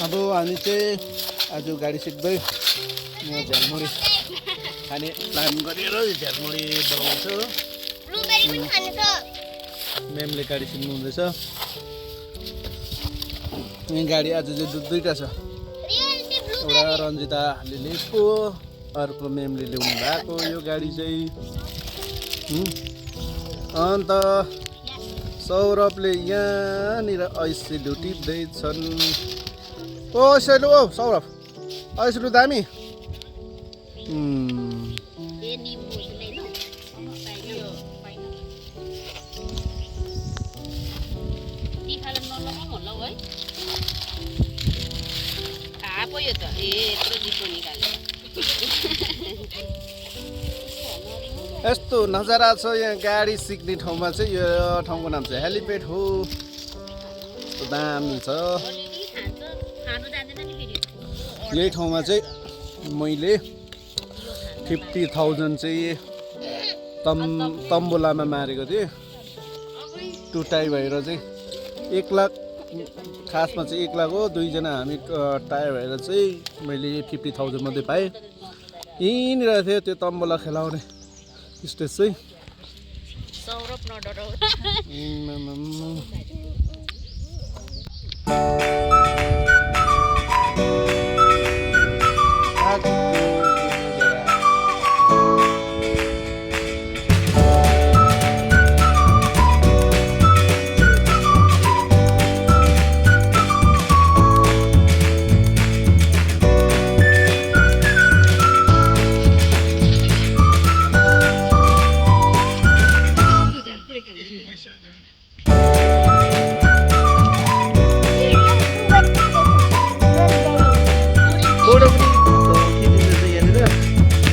अब हामी चाहिँ आज गाडी सिक्दै यहाँ झ्यालमुरी खाने प्लान गरेर झ्यालमुरी बनाउँछु। म्यामले गाडी सिक्नु हुँदैछ। यहाँ गाडी आज चाहिँ दुईवटा छ, एउटा रन्जिताले लिएको, अर्को म्यामले ल्याउनु भएको यो गाडी चाहिँ। अन्त सौरभले यहाँनिर ऐसिलु टिप्दैछन्। ओ ऐसिलु, ओ सौरभ ऐसिलु दामी। यस्तो नजारा छ यहाँ गाडी सिक्ने ठाउँमा चाहिँ। यो ठाउँको नाम चाहिँ हेलिप्याड हो। दामी छ। यही ठाउँमा चाहिँ मैले 50,000 चाहिँ तम्बुलामा मारेको थिएँ। टुटाइ भएर चाहिँ 1 लाख, खासमा चाहिँ 1 लाख हो। दुईजना हामी टायर भएर चाहिँ मैले 50,000 मात्रै पाएँ। यहीँनिर थियो त्यो तम्बुला खेलाउने स्टेज चाहिँ। सौरभ नडराउ।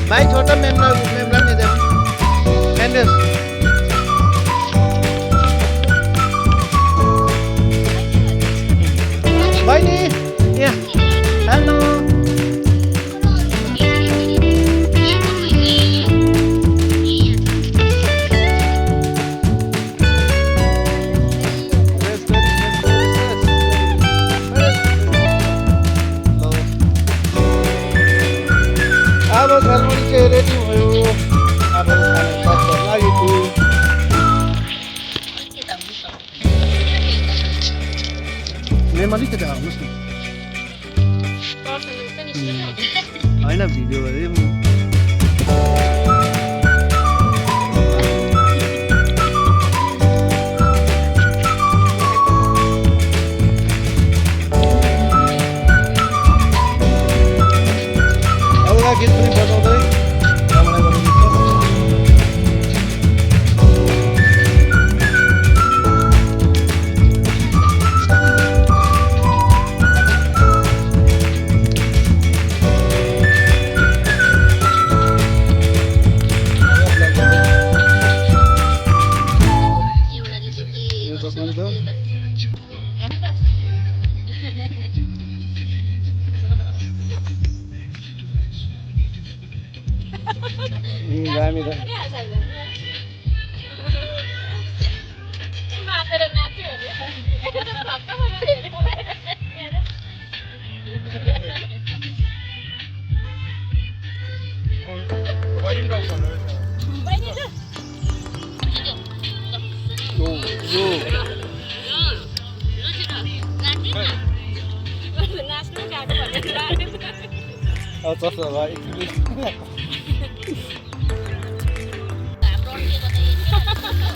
भाइ छोटा मेमलाई नि दे एन्डेस। बहिनी यहाँ हेलो। अब झ्यालमुरी चाहिँ रेडी भयो। अब लागेको मेम अलिकति हाल्नुहोस् न। होइन भिडियो गरे गीत पनि बजाउँदै रमाइलो गर्नुहुन्छ। दामी छ।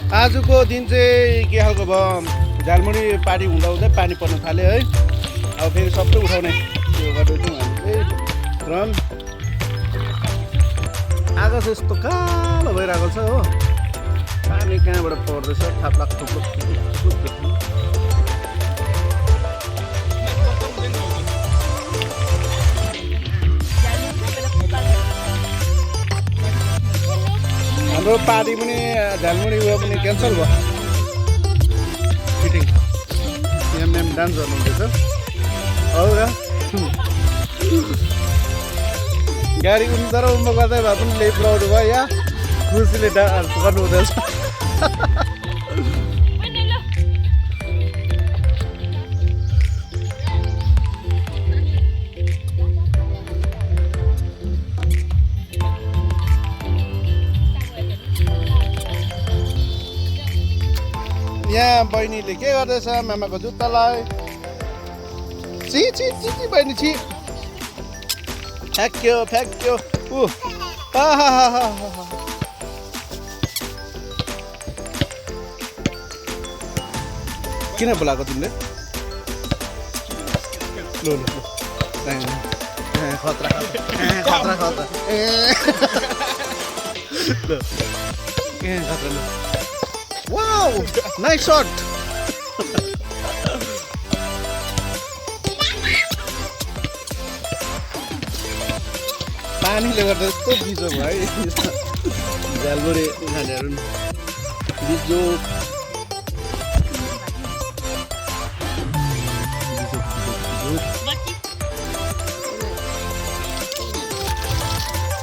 आजको दिन चाहिँ के खालको भयो, झालमुरी पार्टी हुँदा हुँदै पानी पर्न थाल्यो है। अब फेरि सबै उठाउने त्यो गर्दैछौँ हामी चाहिँ। रन आकाश यस्तो कालो भइरहेको छ हो, पानी कहाँबाट पर्दैछ थाप्लाक थुप्लो। हाम्रो पार्टी पनि झालमुरी उयो पनि क्यान्सल भयो फिटिङ। यहाँ म्याम डान्स गर्नुहुँदैछ। हौ र गाडी उम्दा र उम्बो गर्दै भए पनि लेप लाउनु भयो। यहाँ खुसीले डान्स गर्नुहुँदैछ। यहाँ बहिनीले के गर्दैछ मामाको जुत्तालाई छि छि छि छि बहिनी छि फ्याँक्यो फ्याँक्यो ऊ आहाहाहा किन बोलाएको तिमीले ल ल खतरा खतरा खतरा खतरा ल वाउ नाइस शट पानीले गर्दा यस्तो बिजो भयो झ्यालबुढे उखानेहरू बिजो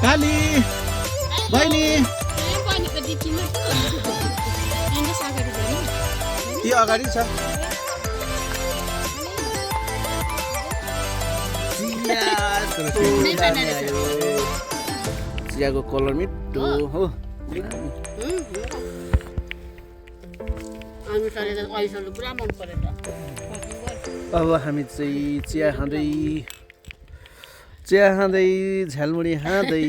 काली बहिनी ती अगाडि छ चियाको कलर मिठो हो अब हामी चाहिँ चिया खाँदै झ्यालमुडी खाँदै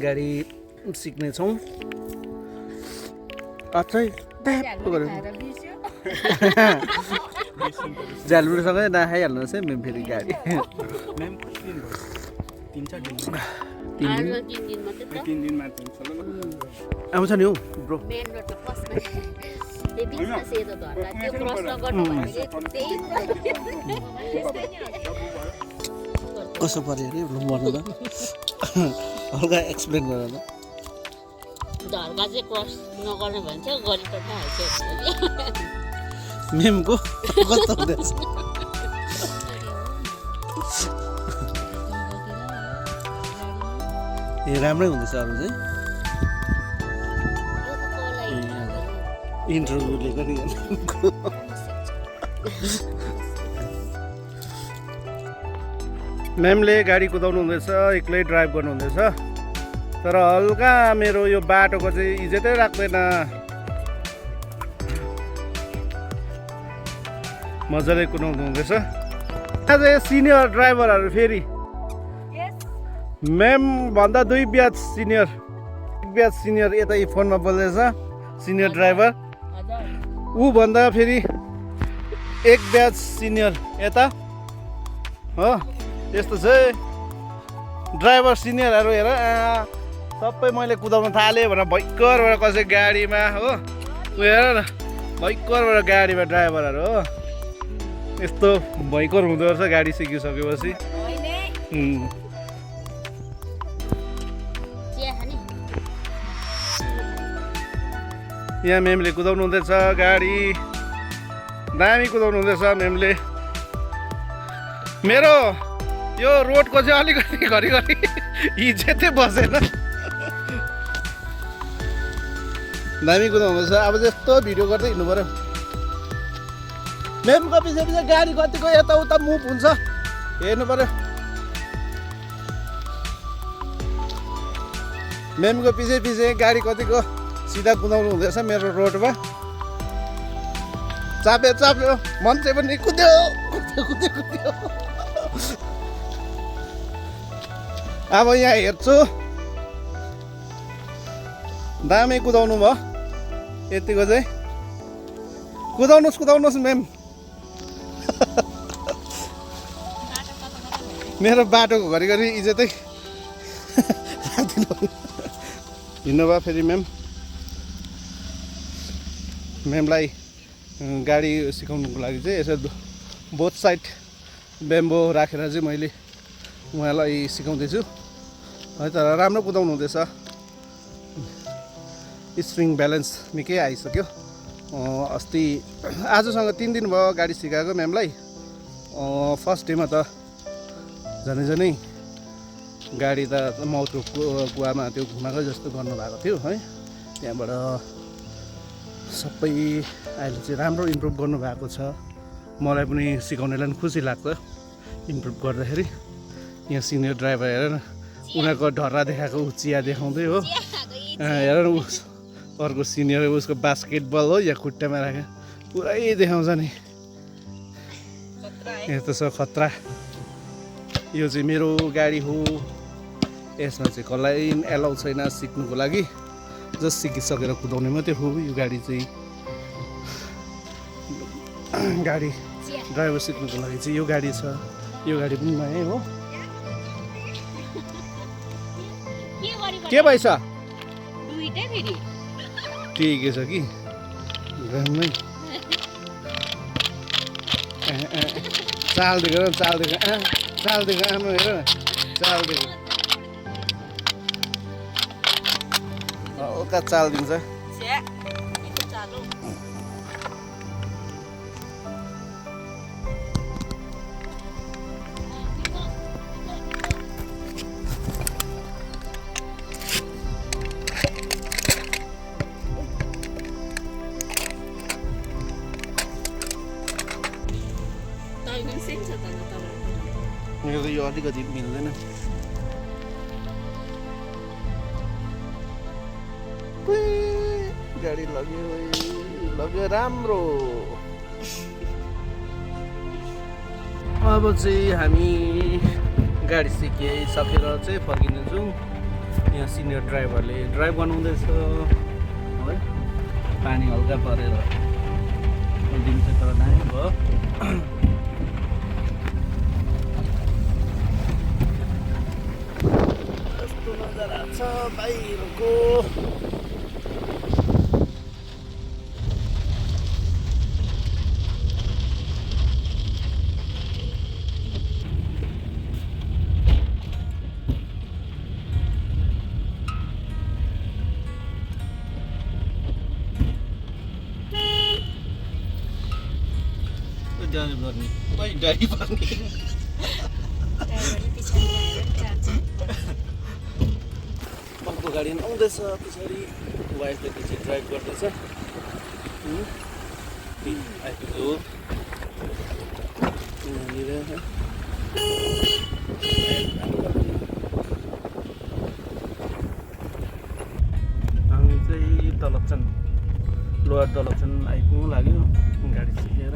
गाडी सिक्नेछौँ अझै झ्यालमुडीसँगै नखाइहाल्नुहोस् है मेम फेरि गाडी आउँछ नि हौ ब्रो कसो पऱ्यो अरे भन्नु त हल्का एक्सप्लेन गर न धर्का चाहिँ क्रस नगर्ने भन्छ गरिपठाइहाल्छ मेमको कस्तो हुँदैछ ए राम्रै हुँदैछ अरू चाहिँ इन्टरभ्यूले पनि म्यामले गाडी कुदाउनु हुँदैछ एक्लै ड्राइभ गर्नु हुँदैछ तर हल्का मेरो यो बाटोको चाहिँ इज्जतै राख्दैन मजाले कुदाउनु हुँदैछ आज सिनियर ड्राइभरहरू फेरि म्याम भन्दा 2 ब्याच सिनियर 1 ब्याच सिनियर यता फोनमा बोल्दैछ सिनियर ड्राइभर ऊ भन्दा फेरि 1 ब्याच सिनियर यता हो यस्तो छ ड्राइभर सिनियरहरू हेर सबै मैले कुदाउन थालेँ भनेर भयङ्करबाट कसै गाडीमा हो ऊ हेर न भयङ्करबाट गाडीमा ड्राइभरहरू हो यस्तो भयङ्कर हुँदो रहेछ गाडी सिकिसकेपछि यहाँ मेमले कुदाउनु हुँदैछ गाडी दामी कुदाउनु हुँदैछ मेमले मेरो यो रोडको चाहिँ अलिकति घरिघरि इज्जतै बसेन दामी कुदाउनु हुँदैछ अब जस्तो भिडियो गर्दै हिँड्नु पर्यो मेमको पछि पछि गाडी कतिको यताउता मुभ हुन्छ हेर्नु पर्यो मेमको पछि पछि गाडी कतिको सिधा कुदाउनु हुँदैछ मेरो रोडमा चाप्यो मान्छे पनि कुद्यो अब यहाँ हेर्छु दामी कुदाउनु भयो यतिको चाहिँ कुदाउनुहोस् मेम मेरो बाटोको घरिघरि इज्जतै हिँड्नु भयो फेरि मेमलाई गाडी सिकाउनुको लागि चाहिँ यसो बोथ साइड बेम्बो राखेर चाहिँ मैले उहाँलाई सिकाउँदैछु है तर राम्रो कुदाउनु हुँदैछ स्प्रिङ ब्यालेन्स निकै आइसक्यो अस्ति आजसँग 3 दिन भयो गाडी सिकाएको म्यामलाई फर्स्ट डेमा त झनै गाडी त मौतको कुवामा त्यो घुमाएको जस्तो गर्नुभएको थियो है त्यहाँबाट सबै अहिले चाहिँ राम्रो इम्प्रुभ गर्नुभएको छ मलाई पनि सिकाउनेलाई पनि खुसी लाग्छ इम्प्रुभ गर्दाखेरि यहाँ सिनियर ड्राइभर हेर न उनीहरूको ढर्रा देखाएको चिया देखाउँदै हो हेर न अर्को सिनियर उसको बास्केटबल हो या खुट्टामा राखेर पुरै देखाउँछ नि। यस्तो छ खतरा। यो चाहिँ मेरो गाडी हो। यसमा चाहिँ कसलाई एलाउ छैन सिक्नुको लागि, जस्ट सिकिसकेर कुदाउने मात्रै हो यो गाडी चाहिँ। गाडी ड्राइभर सिक्नुको लागि चाहिँ यो गाडी छ। यो गाडी पनि नयाँ हो। के भएछ? ठिकै छ कि घरमै चाल देखेर चाल देखेर आमा हेर चाल देखेर हल्का चाल दिन्छ। मेरो त यो अलिकति मिल्दैन। गाडी लग्यो राम्रो। अब चाहिँ हामी गाडी सिकिसकेर चाहिँ फर्किँदैछौँ। यहाँ सिनियर ड्राइभरले ड्राइभ बनाउँदैछ है। पानी हल्का परेर दिन चाहिँ तर दामी भयो। यस्तो नजारा छ बाहिरको। अर्को गाडी आउँदैछ पछाडि। वाइफले चाहिँ ड्राइभ गर्दैछ। आइपुग्यो हामी चाहिँ दलपचन लोवर दलपचन आइपुग्नु लाग्यो गाडी सिकेर।